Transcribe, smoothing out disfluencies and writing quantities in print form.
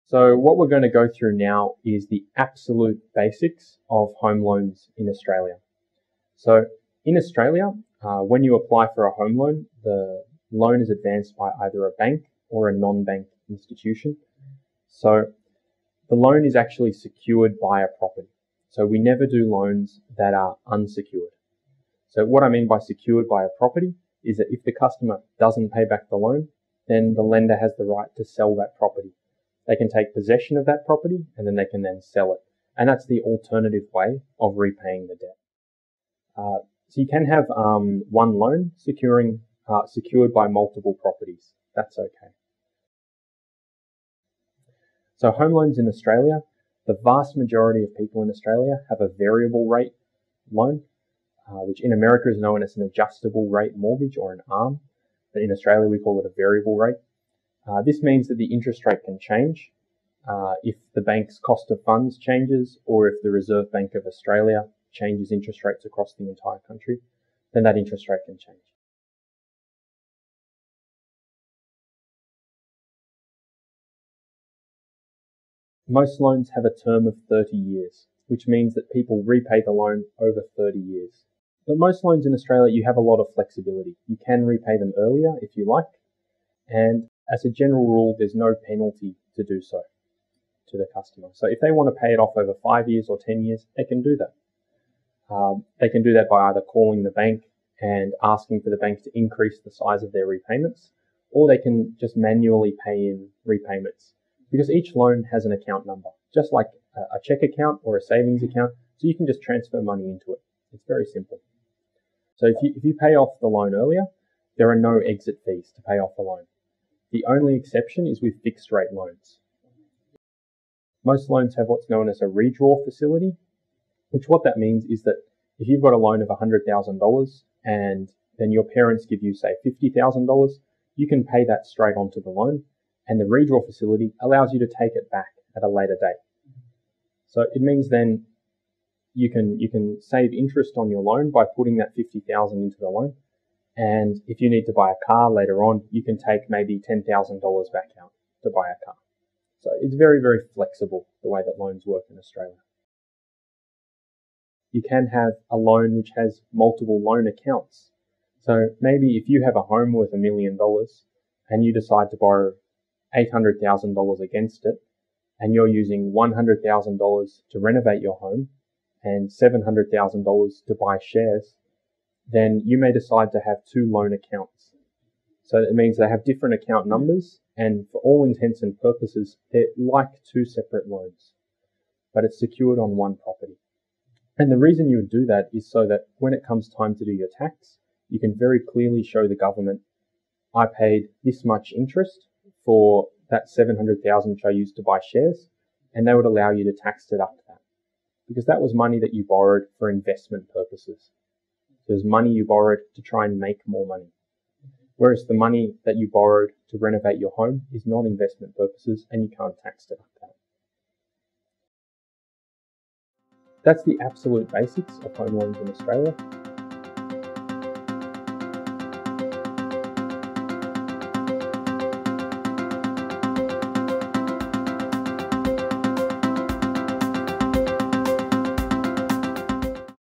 So what we're going to go through now is the absolute basics of home loans in Australia. So in Australia, when you apply for a home loan, the loan is advanced by either a bank or a non-bank institution. So the loan is actually secured by a property. So we never do loans that are unsecured. So what I mean by secured by a property is that if the customer doesn't pay back the loan, then the lender has the right to sell that property. They can take possession of that property and then they can then sell it. And that's the alternative way of repaying the debt. So you can have one loan secured by multiple properties. That's okay. So home loans in Australia, the vast majority of people in Australia have a variable rate loan, which in America is known as an adjustable rate mortgage or an ARM. But in Australia, we call it a variable rate. This means that the interest rate can change if the bank's cost of funds changes or if the Reserve Bank of Australia changes interest rates across the entire country, then that interest rate can change. Most loans have a term of 30 years, which means that people repay the loan over 30 years. But most loans in Australia, you have a lot of flexibility. You can repay them earlier if you like, and as a general rule, there's no penalty to do so to the customer. So if they want to pay it off over 5 years or 10 years, they can do that. They can do that by either calling the bank and asking for the bank to increase the size of their repayments, or they can just manually pay in repayments because each loan has an account number, just like a check account or a savings account. So you can just transfer money into it. It's very simple. So if you pay off the loan earlier, there are no exit fees to pay off the loan. The only exception is with fixed rate loans. Most loans have what's known as a redraw facility, which what that means is that if you've got a loan of $100,000 and then your parents give you, say, $50,000, you can pay that straight onto the loan, and the redraw facility allows you to take it back at a later date. So it means then you can save interest on your loan by putting that $50,000 into the loan. And if you need to buy a car later on, you can take maybe $10,000 back out to buy a car. So it's very, very flexible the way that loans work in Australia. You can have a loan which has multiple loan accounts. So maybe if you have a home worth $1 million and you decide to borrow $800,000 against it, and you're using $100,000 to renovate your home and $700,000 to buy shares, then you may decide to have two loan accounts. So it means they have different account numbers, and for all intents and purposes, they're like two separate loans, but it's secured on one property. And the reason you would do that is so that when it comes time to do your tax, you can very clearly show the government, I paid this much interest for that $700,000 which I used to buy shares, and they would allow you to tax deduct that because that was money that you borrowed for investment purposes. So it was money you borrowed to try and make more money. Whereas the money that you borrowed to renovate your home is not investment purposes and you can't tax deduct that. That's the absolute basics of home loans in Australia.